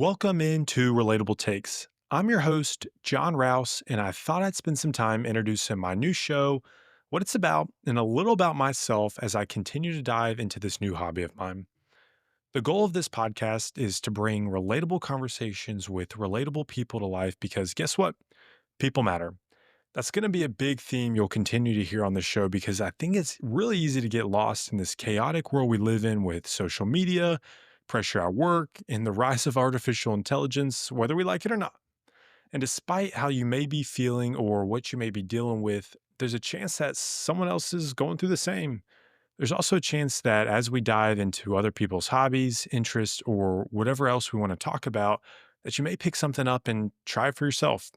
Welcome into Relatable Takes. I'm your host, John Rouse, and I thought I'd spend some time introducing my new show, what it's about, and a little about myself as I continue to dive into this new hobby of mine. The goal of this podcast is to bring relatable conversations with relatable people to life because guess what? People matter. That's going to be a big theme you'll continue to hear on the show because I think it's really easy to get lost in this chaotic world we live in with social media, pressure at work, and the rise of artificial intelligence, whether we like it or not. And despite how you may be feeling or what you may be dealing with, there's a chance that someone else is going through the same. There's also a chance that as we dive into other people's hobbies, interests, or whatever else we want to talk about, that you may pick something up and try it for yourself.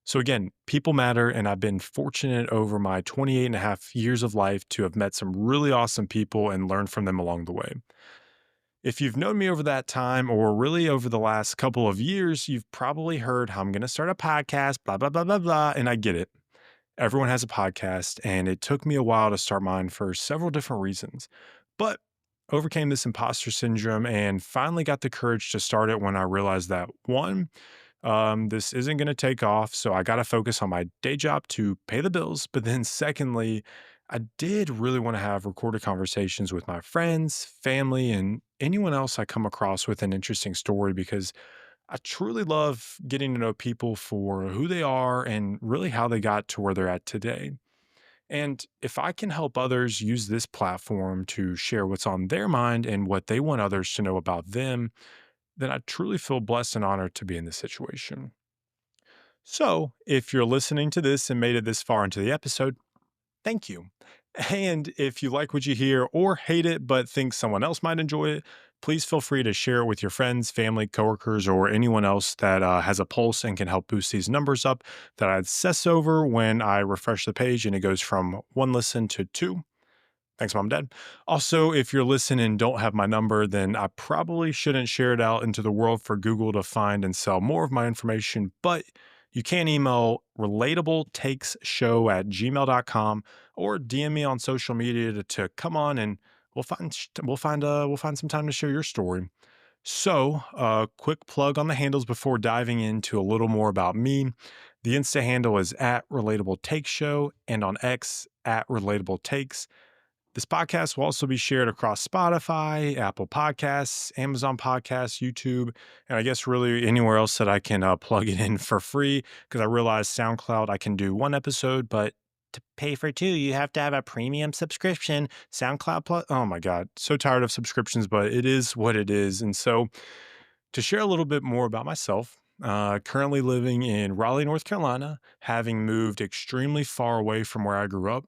So again, people matter, and I've been fortunate over my 28 and a half years of life to have met some really awesome people and learned from them along the way. If you've known me over that time, or really over the last couple of years, you've probably heard how I'm going to start a podcast, blah, blah, blah, blah, blah. And I get it. Everyone has a podcast, and it took me a while to start mine for several different reasons. But overcame this imposter syndrome and finally got the courage to start it when I realized that one, this isn't going to take off. So I got to focus on my day job to pay the bills. But then, secondly, I did really want to have recorded conversations with my friends, family, and anyone else I come across with an interesting story because I truly love getting to know people for who they are and really how they got to where they're at today. And if I can help others use this platform to share what's on their mind and what they want others to know about them, then I truly feel blessed and honored to be in this situation. So, if you're listening to this and made it this far into the episode, thank you. And if you like what you hear or hate it but think someone else might enjoy it, please feel free to share it with your friends, family, coworkers, or anyone else that has a pulse and can help boost these numbers up that I obsess over when I refresh the page and it goes from one listen to two. Thanks, Mom and Dad. Also, if you're listening and don't have my number, then I probably shouldn't share it out into the world for Google to find and sell more of my information, but you can email relatabletakesshow@gmail.com or DM me on social media to come on and we'll find some time to share your story. So, quick plug on the handles before diving into a little more about me. The Insta handle is at Relatable Takes Show and on X at Relatable Takes. This podcast will also be shared across Spotify, Apple Podcasts, Amazon Podcasts, YouTube, and I guess really anywhere else that I can plug it in for free. Because I realize SoundCloud, I can do one episode, but to pay for two, you have to have a premium subscription. SoundCloud Plus, oh my God, so tired of subscriptions, but it is what it is. And so to share a little bit more about myself, currently living in Raleigh, North Carolina, having moved extremely far away from where I grew up.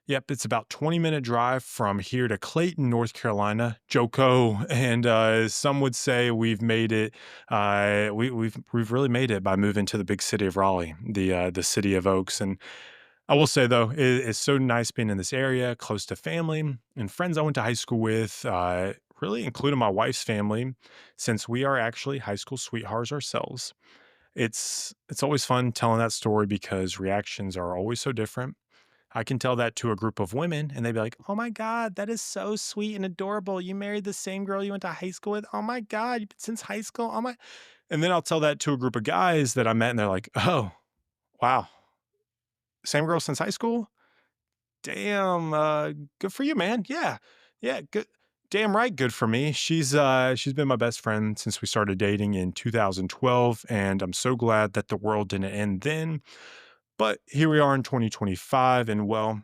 Yep, it's about 20-minute drive from here to Clayton, North Carolina, Joko, and some would say we've made it. We've really made it by moving to the big city of Raleigh, the city of Oaks. And I will say though, it's so nice being in this area, close to family and friends I went to high school with. Really, including my wife's family, since we are actually high school sweethearts ourselves. It's always fun telling that story because reactions are always so different. I can tell that to a group of women and they'd be like, "Oh my God, that is so sweet and adorable. You married the same girl you went to high school with. Oh my God, you've been since high school. Oh my." And then I'll tell that to a group of guys that I met and they're like, "Oh, wow. Same girl since high school? Damn, good for you, man. Yeah. Yeah, good. Damn right, good for me. She's been my best friend since we started dating in 2012, and I'm so glad that the world didn't end then. But here we are in 2025, and well,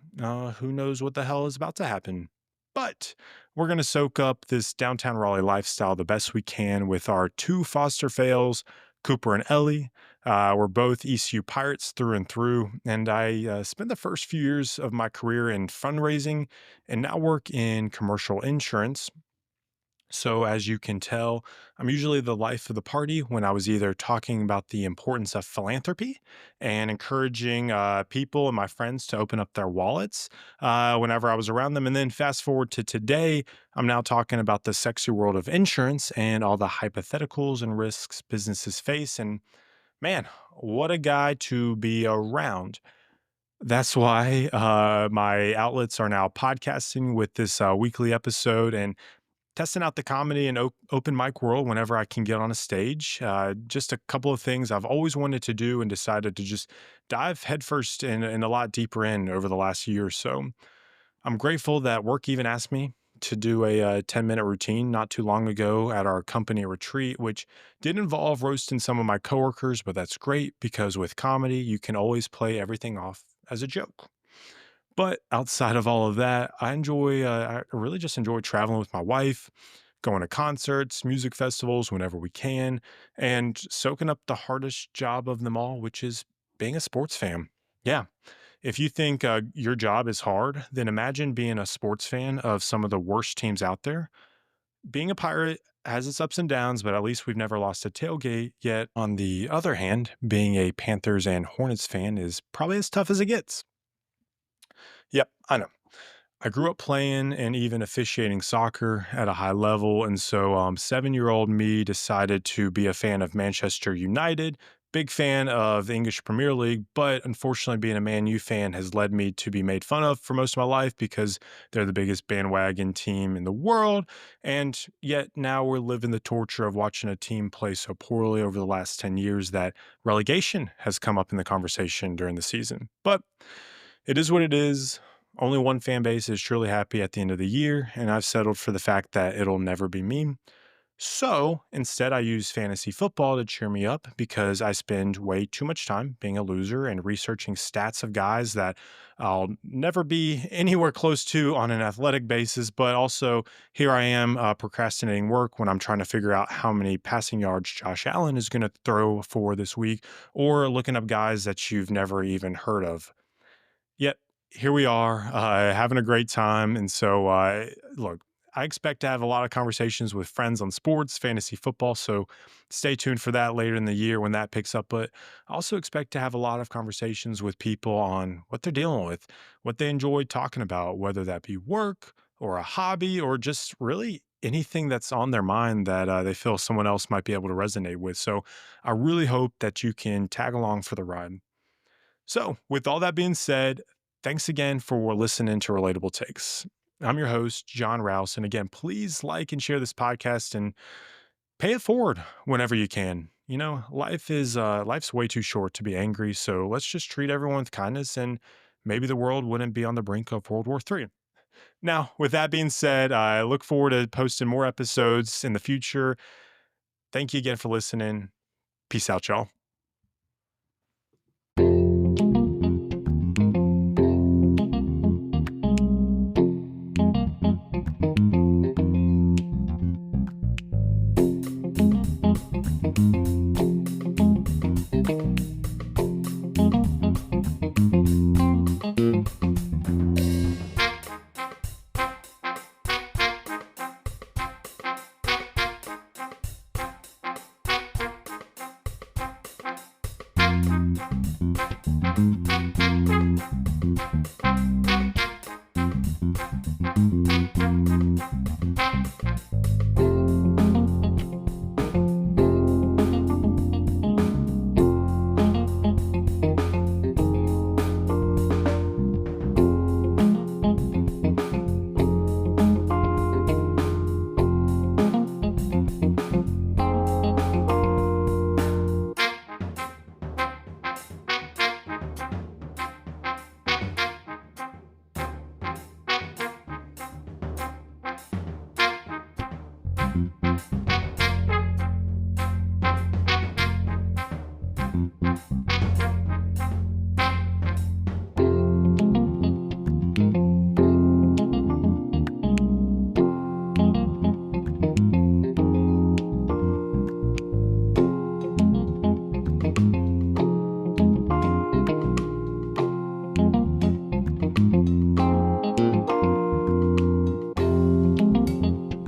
who knows what the hell is about to happen. But we're going to soak up this downtown Raleigh lifestyle the best we can with our two foster fails, Cooper and Ellie. We're both ECU Pirates through and through, and I spent the first few years of my career in fundraising and now work in commercial insurance. So, as you can tell, I'm usually the life of the party when I was either talking about the importance of philanthropy and encouraging people and my friends to open up their wallets whenever I was around them. And then fast forward to today, I'm now talking about the sexy world of insurance and all the hypotheticals and risks businesses face. And man, what a guy to be around. That's why my outlets are now podcasting with this weekly episode. And testing out the comedy and open mic world whenever I can get on a stage. Just a couple of things I've always wanted to do and decided to just dive headfirst and a lot deeper in over the last year or so. I'm grateful that work even asked me to do a 10-minute routine not too long ago at our company retreat, which did involve roasting some of my coworkers, but that's great because with comedy, you can always play everything off as a joke. But outside of all of that, I really just enjoy traveling with my wife, going to concerts, music festivals whenever we can, and soaking up the hardest job of them all, which is being a sports fan. Yeah. If you think your job is hard, then imagine being a sports fan of some of the worst teams out there. Being a pirate has its ups and downs, but at least we've never lost a tailgate. Yet, on the other hand, being a Panthers and Hornets fan is probably as tough as it gets. Yep, I know. I grew up playing and even officiating soccer at a high level. And so, 7-year-old me decided to be a fan of Manchester United, big fan of the English Premier League. But unfortunately, being a Man U fan has led me to be made fun of for most of my life because they're the biggest bandwagon team in the world. And yet now we're living the torture of watching a team play so poorly over the last 10 years that relegation has come up in the conversation during the season. But it is what it is. Only one fan base is truly happy at the end of the year, and I've settled for the fact that it'll never be me. So instead, I use fantasy football to cheer me up because I spend way too much time being a loser and researching stats of guys that I'll never be anywhere close to on an athletic basis. But also, here I am procrastinating work when I'm trying to figure out how many passing yards Josh Allen is going to throw for this week, or looking up guys that you've never even heard of. Yet here we are, having a great time. And so, look, I expect to have a lot of conversations with friends on sports, fantasy football. So stay tuned for that later in the year when that picks up. But I also expect to have a lot of conversations with people on what they're dealing with, what they enjoy talking about, whether that be work or a hobby or just really anything that's on their mind that they feel someone else might be able to resonate with. So I really hope that you can tag along for the ride. So, with all that being said, thanks again for listening to Relatable Takes. I'm your host, John Rouse. And again, please like and share this podcast and pay it forward whenever you can. You know, life's way too short to be angry. So let's just treat everyone with kindness and maybe the world wouldn't be on the brink of World War III. Now, with that being said, I look forward to posting more episodes in the future. Thank you again for listening. Peace out, y'all.